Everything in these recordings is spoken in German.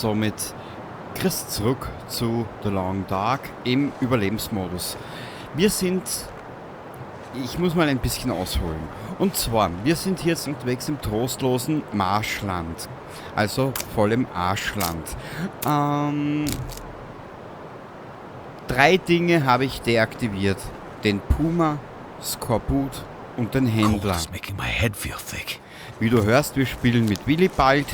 somit Chris zurück zu The Long Dark im Überlebensmodus. Wir sind... Ich muss mal ein bisschen ausholen. Und zwar, wir sind jetzt unterwegs im trostlosen Marschland. Also voll im Arschland. 3 Dinge habe ich deaktiviert. Den Puma, Skorbut und den Händler. Wie du hörst, wir spielen mit Willibald.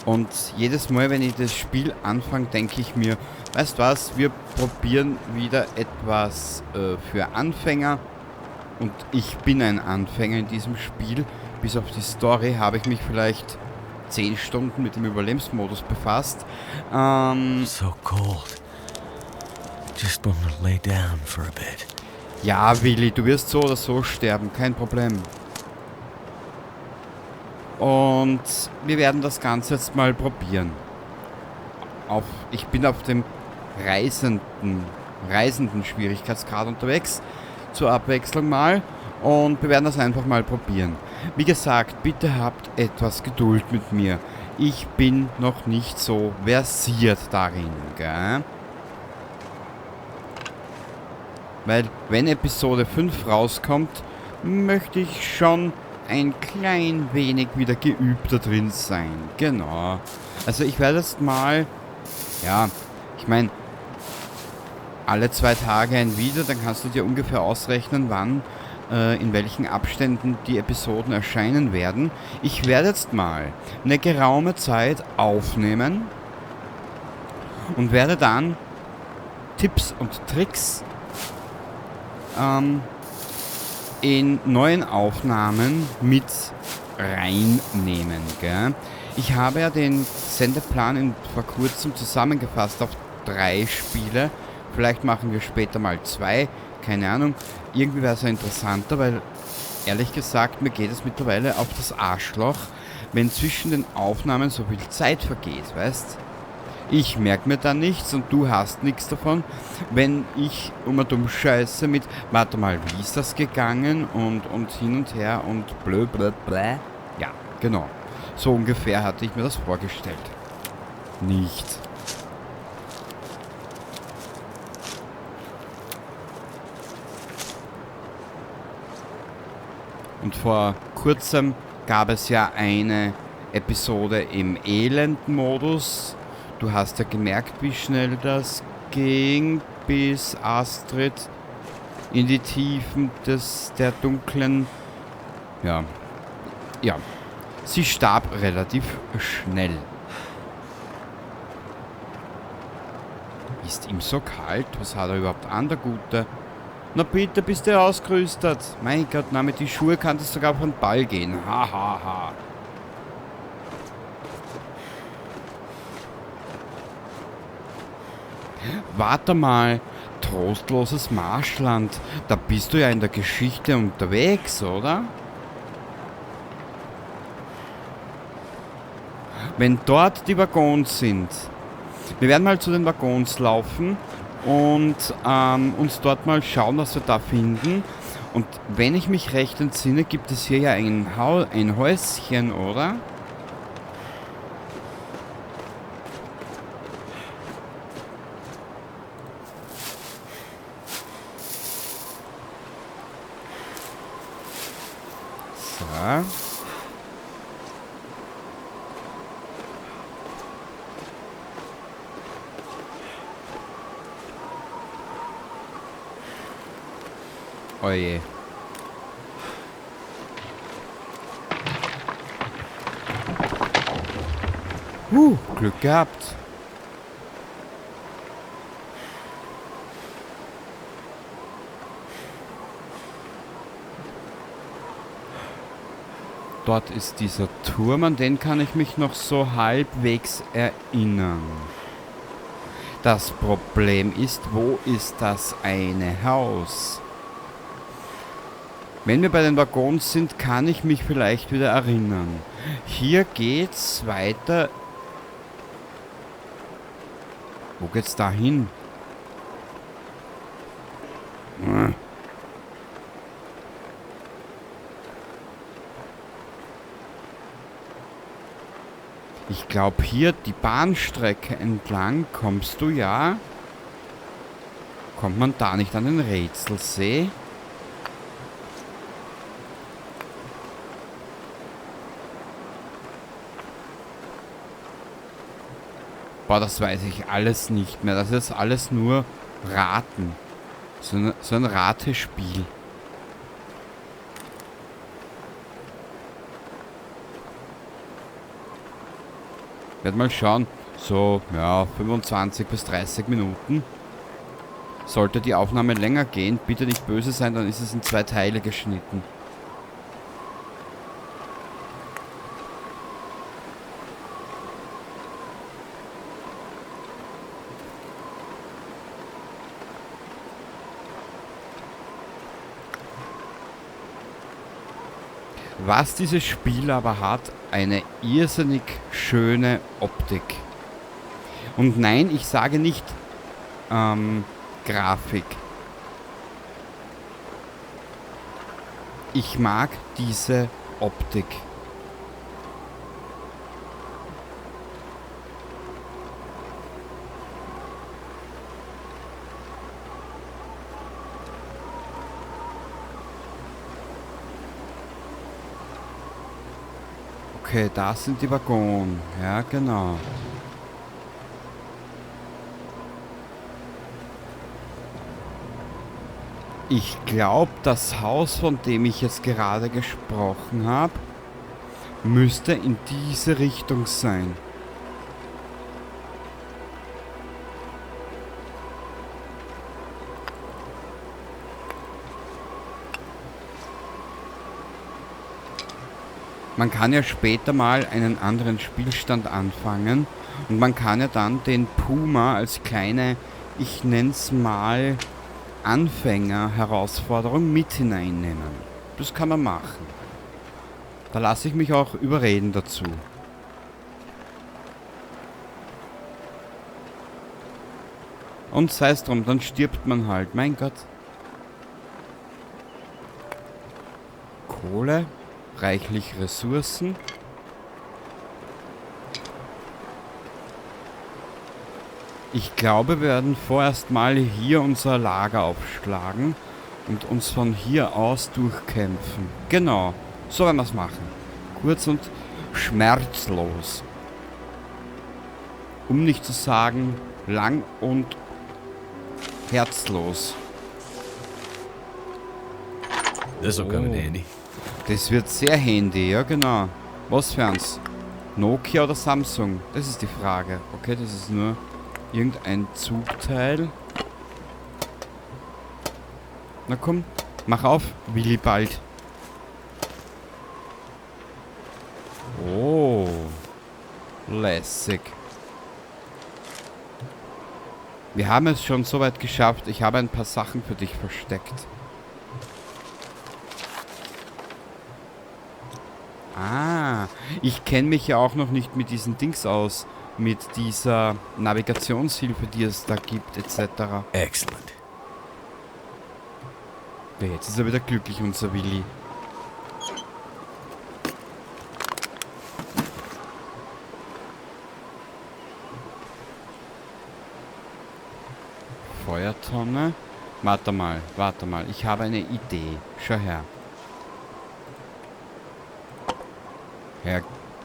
Und jedes Mal, wenn ich das Spiel anfange, denke ich mir, weißt was, wir probieren wieder etwas für Anfänger. Und ich bin ein Anfänger in diesem Spiel. Bis auf die Story habe ich mich vielleicht 10 Stunden mit dem Überlebensmodus befasst. So cold. Just wanna lay down for a bit. Ja, Willi, du wirst so oder so sterben, kein Problem. Und wir werden das Ganze jetzt mal probieren. Ich bin auf dem Reisenden Schwierigkeitsgrad unterwegs, zur Abwechslung mal. Und wir werden das einfach mal probieren. Wie gesagt, bitte habt etwas Geduld mit mir. Ich bin noch nicht so versiert darin, gell? Weil, wenn Episode 5 rauskommt, möchte ich schon ein klein wenig wieder geübter drin sein. Genau. Also ich werde jetzt mal, ja, ich meine, alle 2 Tage ein Video, dann kannst du dir ungefähr ausrechnen, wann, in welchen Abständen die Episoden erscheinen werden. Ich werde jetzt mal eine geraume Zeit aufnehmen und werde dann Tipps und Tricks in neuen Aufnahmen mit reinnehmen, gell? Ich habe ja den Sendeplan vor kurzem zusammengefasst auf 3 Spiele. Vielleicht machen wir später mal 2, keine Ahnung. Irgendwie wäre es ja interessanter, weil ehrlich gesagt, mir geht es mittlerweile auf das Arschloch, wenn zwischen den Aufnahmen so viel Zeit vergeht, weißt? Ich merke mir da nichts und du hast nichts davon, wenn ich dumm scheiße mit, warte mal, wie ist das gegangen und hin und her und blö blö blä. Ja, genau. So ungefähr hatte ich mir das vorgestellt. Nicht. Und vor kurzem gab es ja eine Episode im Elend-Modus. Du hast ja gemerkt, wie schnell das ging, bis Astrid in die Tiefen der dunklen... Ja. Sie starb relativ schnell. Ist ihm so kalt? Was hat er überhaupt an, der Gute? Na bitte, bist du ausgerüstet? Mein Gott, na, mit die Schuhe kann das sogar auf den Ball gehen. Ha, ha, ha. Warte mal, trostloses Marschland. Da bist du ja in der Geschichte unterwegs, oder? Wenn dort die Waggons sind. Wir werden mal zu den Waggons laufen und uns dort mal schauen, was wir da finden. Und wenn ich mich recht entsinne, gibt es hier ja ein Häuschen, oder? So. Oje. Glück gehabt. Dort ist dieser Turm, an den kann ich mich noch so halbwegs erinnern. Das Problem ist, wo ist das eine Haus? Wenn wir bei den Waggons sind, kann ich mich vielleicht wieder erinnern. Hier geht's weiter. Wo geht's da hin? Ich glaube, hier die Bahnstrecke entlang kommst du ja... Kommt man da nicht an den Rätselsee? Boah, das weiß ich alles nicht mehr. Das ist alles nur Raten. So ein Ratespiel. Werd mal schauen. So, ja, 25 bis 30 Minuten. Sollte die Aufnahme länger gehen, bitte nicht böse sein, dann ist es in 2 Teile geschnitten. Was dieses Spiel aber hat, eine irrsinnig schöne Optik. Und nein, ich sage nicht Grafik. Ich mag diese Optik. Okay, da sind die Waggons. Ja, genau. Ich glaube, das Haus, von dem ich jetzt gerade gesprochen habe, müsste in diese Richtung sein. Man kann ja später mal einen anderen Spielstand anfangen und man kann ja dann den Puma als kleine, ich nenne es mal, Anfänger-Herausforderung mit hineinnehmen. Das kann man machen. Da lasse ich mich auch überreden dazu. Und sei es drum, dann stirbt man halt. Mein Gott. Kohle, reichlich Ressourcen. Ich glaube, wir werden vorerst mal hier unser Lager aufschlagen und uns von hier aus durchkämpfen. Genau, so werden wir es machen. Kurz und schmerzlos. Um nicht zu sagen, lang und herzlos. This'll come in handy. Das wird sehr handy, ja genau. Was für eins? Nokia oder Samsung? Das ist die Frage. Okay, das ist nur irgendein Zugteil. Na komm, mach auf, Willibald. Oh, lässig. Wir haben es schon so weit geschafft. Ich habe ein paar Sachen für dich versteckt. Ah, ich kenne mich ja auch noch nicht mit diesen Dings aus. Mit dieser Navigationshilfe, die es da gibt, etc. Excellent. Ja, jetzt ist er wieder glücklich, unser Willi. Feuertonne. Warte mal. Ich habe eine Idee. Schau her.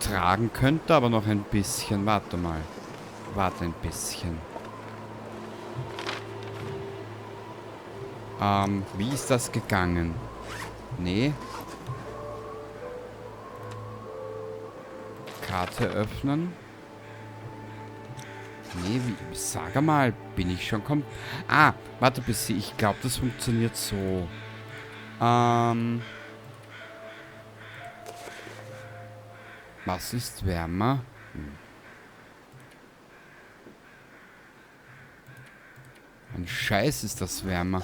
Tragen könnte aber noch ein bisschen. Warte mal. Warte ein bisschen. Wie ist das gegangen? Nee. Karte öffnen. Nee, sag mal, bin ich schon warte bis sie. Ich glaube, das funktioniert so. Was ist wärmer? Ein Scheiß ist das wärmer.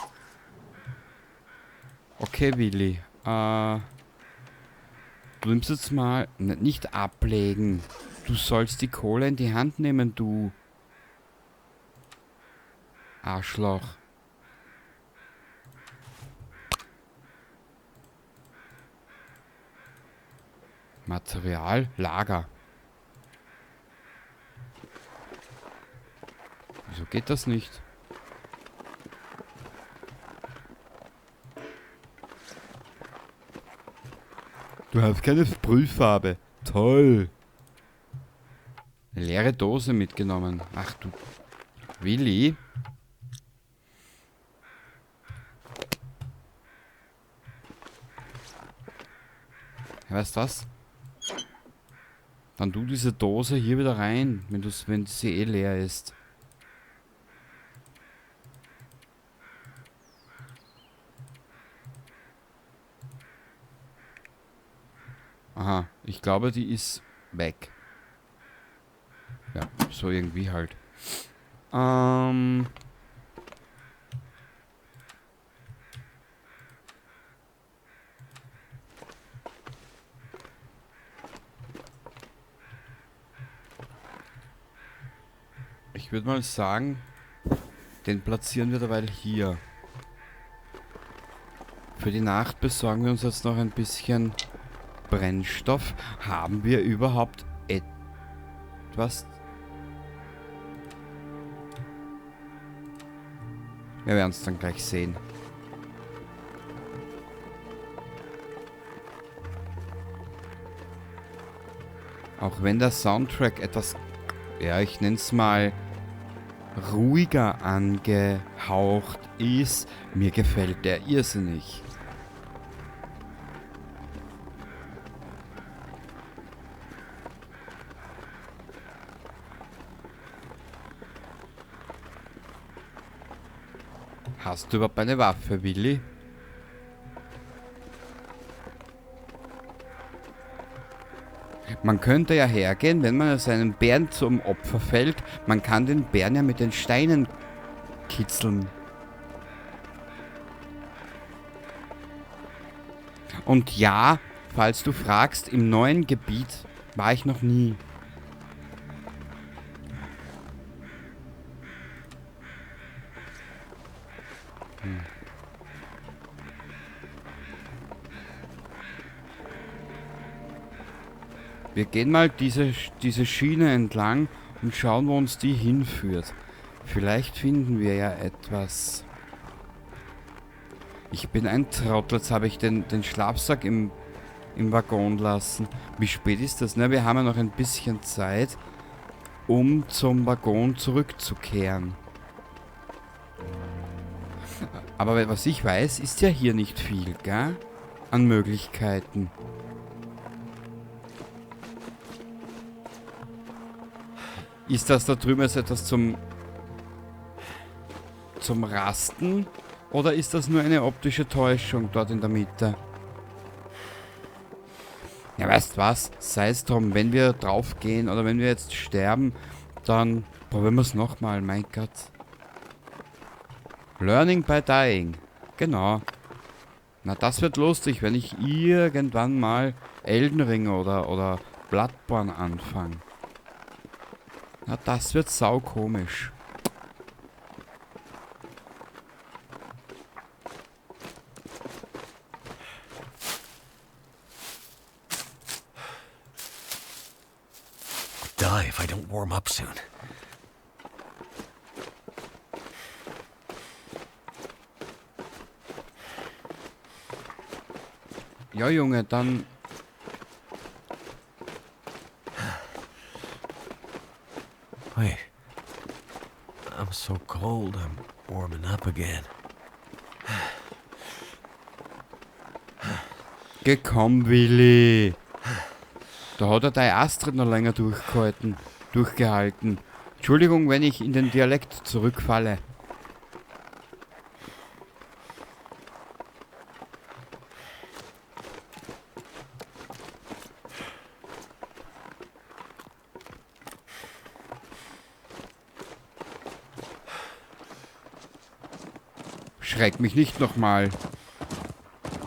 Okay, Willi. Du nimmst jetzt mal... Nicht ablegen. Du sollst die Kohle in die Hand nehmen, du Arschloch. Material, Lager. Geht das nicht? Du hast keine Sprühfarbe. Toll. Eine leere Dose mitgenommen. Ach du Willi. Weißt du was? Dann tu diese Dose hier wieder rein, wenn sie eh leer ist. Aha, ich glaube, die ist weg. Ja, so irgendwie halt. Ich würde mal sagen, den platzieren wir derweil hier. Für die Nacht besorgen wir uns jetzt noch ein bisschen Brennstoff. Haben wir überhaupt etwas? Wir werden es dann gleich sehen. Auch wenn der Soundtrack etwas, ja, ich nenne es mal ruhiger angehaucht ist, mir gefällt der irrsinnig. Hast du überhaupt eine Waffe, Willi? Man könnte ja hergehen, wenn man seinen Bären zum Opfer fällt. Man kann den Bären ja mit den Steinen kitzeln. Und ja, falls du fragst, im neuen Gebiet war ich noch nie. Wir gehen mal diese Schiene entlang und schauen, wo uns die hinführt. Vielleicht finden wir ja etwas. Ich bin ein Trottel, jetzt habe ich den Schlafsack im Waggon lassen. Wie spät ist das? Ne? Wir haben ja noch ein bisschen Zeit, um zum Waggon zurückzukehren. Aber was ich weiß, ist ja hier nicht viel, gell? An Möglichkeiten. Ist das da drüben jetzt etwas zum Rasten? Oder ist das nur eine optische Täuschung dort in der Mitte? Ja, weißt was? Sei es drum, wenn wir draufgehen oder wenn wir jetzt sterben, dann probieren wir es nochmal, mein Gott. Learning by dying. Genau. Na, das wird lustig, wenn ich irgendwann mal Elden Ring oder Bloodborne anfange. Na, das wird saukomisch. Die if I don't warm up soon. Ja, Junge, dann... Wait. I'm so cold, I'm warming up again. Geh komm, Willi. Da hat er dein Astrid noch länger durchgehalten. Entschuldigung, wenn ich in den Dialekt zurückfalle. Schreck mich nicht nochmal,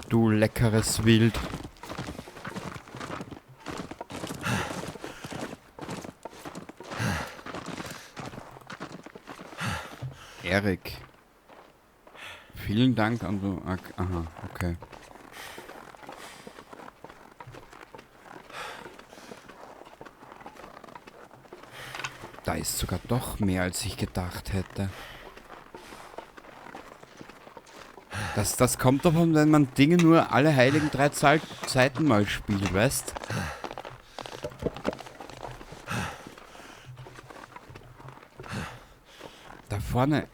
du leckeres Wild. Erik. Vielen Dank an du. Aha, okay. Da ist sogar doch mehr, als ich gedacht hätte. Das kommt davon, wenn man Dinge nur alle heiligen 3 Zeiten mal spielt, weißt? Da vorne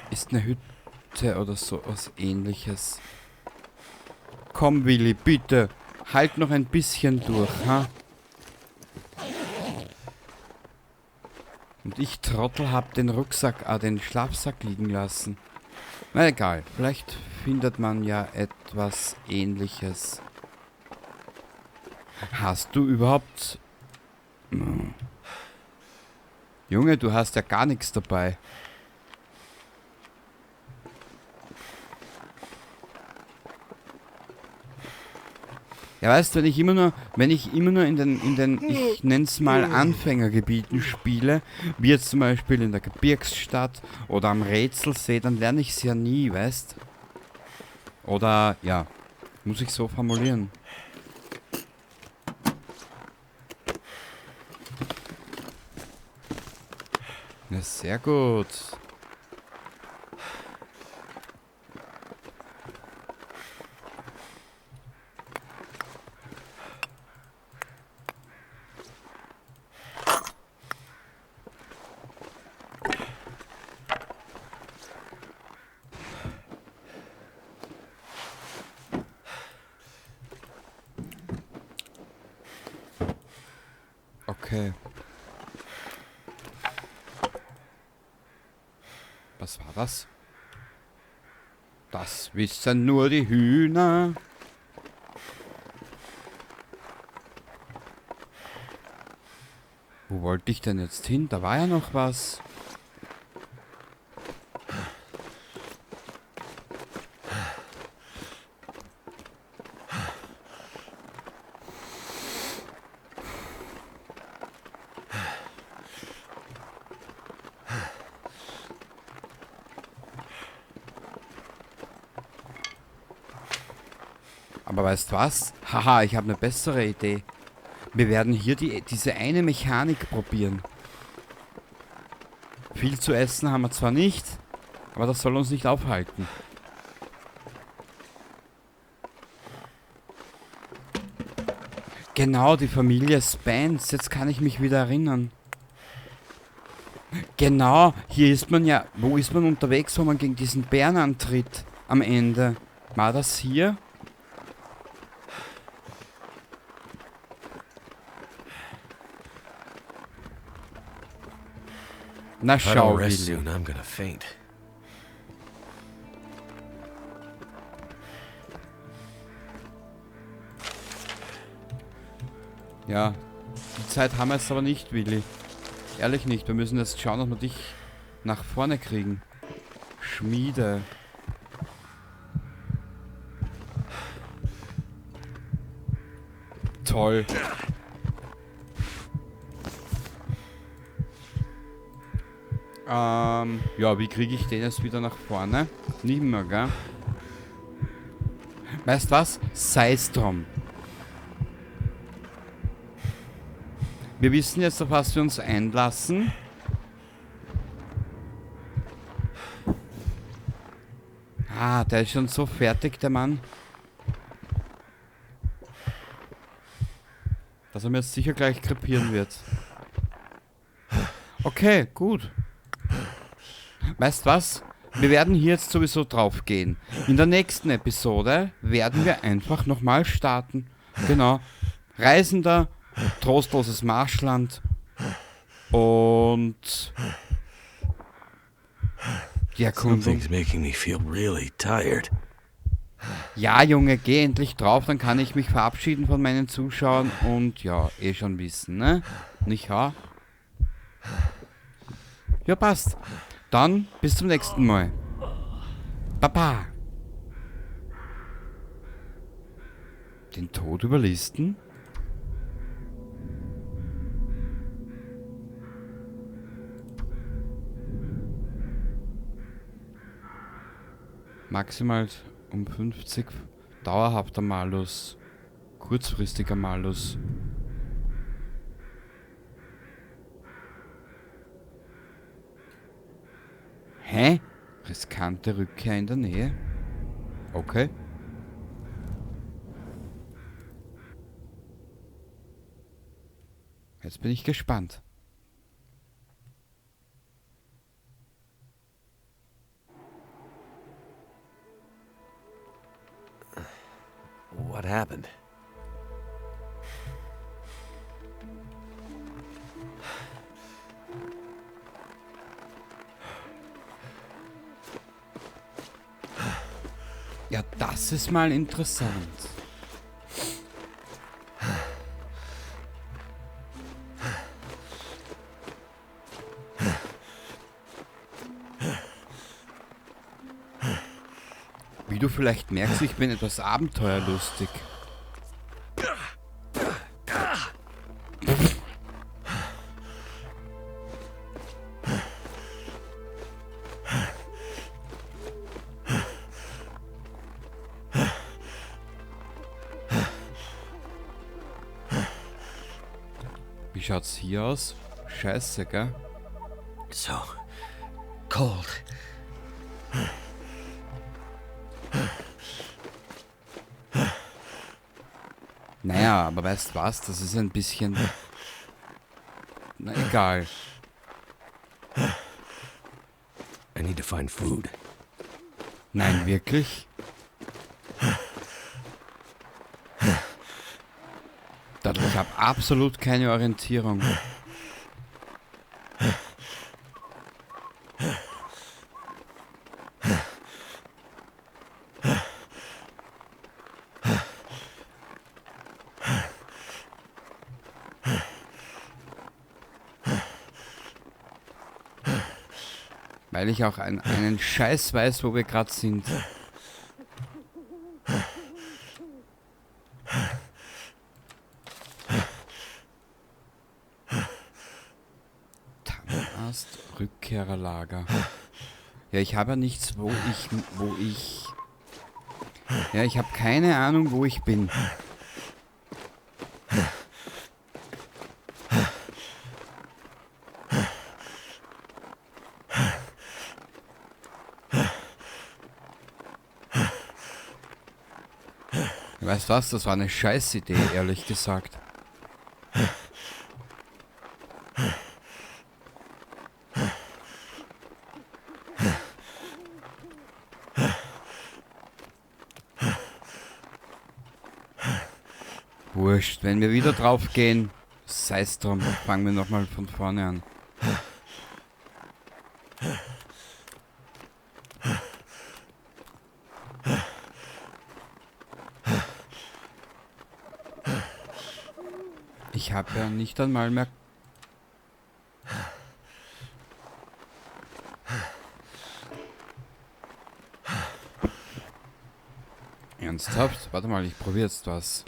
ist eine Hütte oder so was Ähnliches. Komm, Willi, bitte. Halt noch ein bisschen durch, ha? Und ich, Trottel, hab den den Schlafsack liegen lassen. Na egal, vielleicht findet man ja etwas Ähnliches. Hast du überhaupt... Junge, du hast ja gar nichts dabei. Ja, weißt du, wenn ich immer nur in den, ich nenn's mal Anfängergebieten spiele, wie jetzt zum Beispiel in der Gebirgsstadt oder am Rätselsee, dann lerne ich es ja nie, weißt? Oder, ja, muss ich so formulieren. Ja, sehr gut. Okay. Was war das? Das wissen nur die Hühner. Wo wollte ich denn jetzt hin? Da war ja noch was. Aber weißt was? Haha, ich habe eine bessere Idee. Wir werden hier diese eine Mechanik probieren. Viel zu essen haben wir zwar nicht, aber das soll uns nicht aufhalten. Genau, die Familie Spence. Jetzt kann ich mich wieder erinnern. Genau, hier ist man ja... Wo ist man unterwegs, wo man gegen diesen Bären antritt? Am Ende. War das hier? Na If I schau, don't rest Willi. soon, I'm gonna faint. Ja, die Zeit haben wir jetzt aber nicht, Willi. Ehrlich nicht. Wir müssen jetzt schauen, dass wir dich nach vorne kriegen. Schmiede. Toll. Ja, wie kriege ich den jetzt wieder nach vorne? Nicht mehr, gell? Weißt was? Sei's drum. Wir wissen jetzt, auf was wir uns einlassen. Ah, der ist schon so fertig, der Mann. Dass er mir jetzt sicher gleich krepieren wird. Okay, gut. Weißt was? Wir werden hier jetzt sowieso drauf gehen. In der nächsten Episode werden wir einfach nochmal starten. Genau. Reisender, trostloses Marschland und die Erkundung. Something's making me feel really tired. Ja, Junge, geh endlich drauf, dann kann ich mich verabschieden von meinen Zuschauern und ja, eh schon wissen, ne? Nicht wahr? Ja, passt. Dann bis zum nächsten Mal. Baba. Den Tod überlisten? Maximal um 50. Dauerhafter Malus. Kurzfristiger Malus. Hä? Riskante Rückkehr in der Nähe? Okay. Jetzt bin ich gespannt. What happened? Ja, das ist mal interessant. Wie du vielleicht merkst, ich bin etwas abenteuerlustig. Wie schaut's hier aus? Scheiße, gell? So cold. Naja, aber weißt was? Das ist ein bisschen... Na egal. I need to find food. Nein, wirklich? Ich habe absolut keine Orientierung. Weil ich auch einen Scheiß weiß, wo wir gerade sind. Tannenast, Rückkehrerlager. Ja, ich habe ja nichts, wo ich... Ja, ich habe keine Ahnung, wo ich bin. Weißt du was? Das war eine Scheißidee, ehrlich gesagt. Wurscht, wenn wir wieder drauf gehen, sei's drum, fangen wir nochmal von vorne an. Ich habe ja nicht einmal mehr... Ernsthaft? Warte mal, ich probiere jetzt was.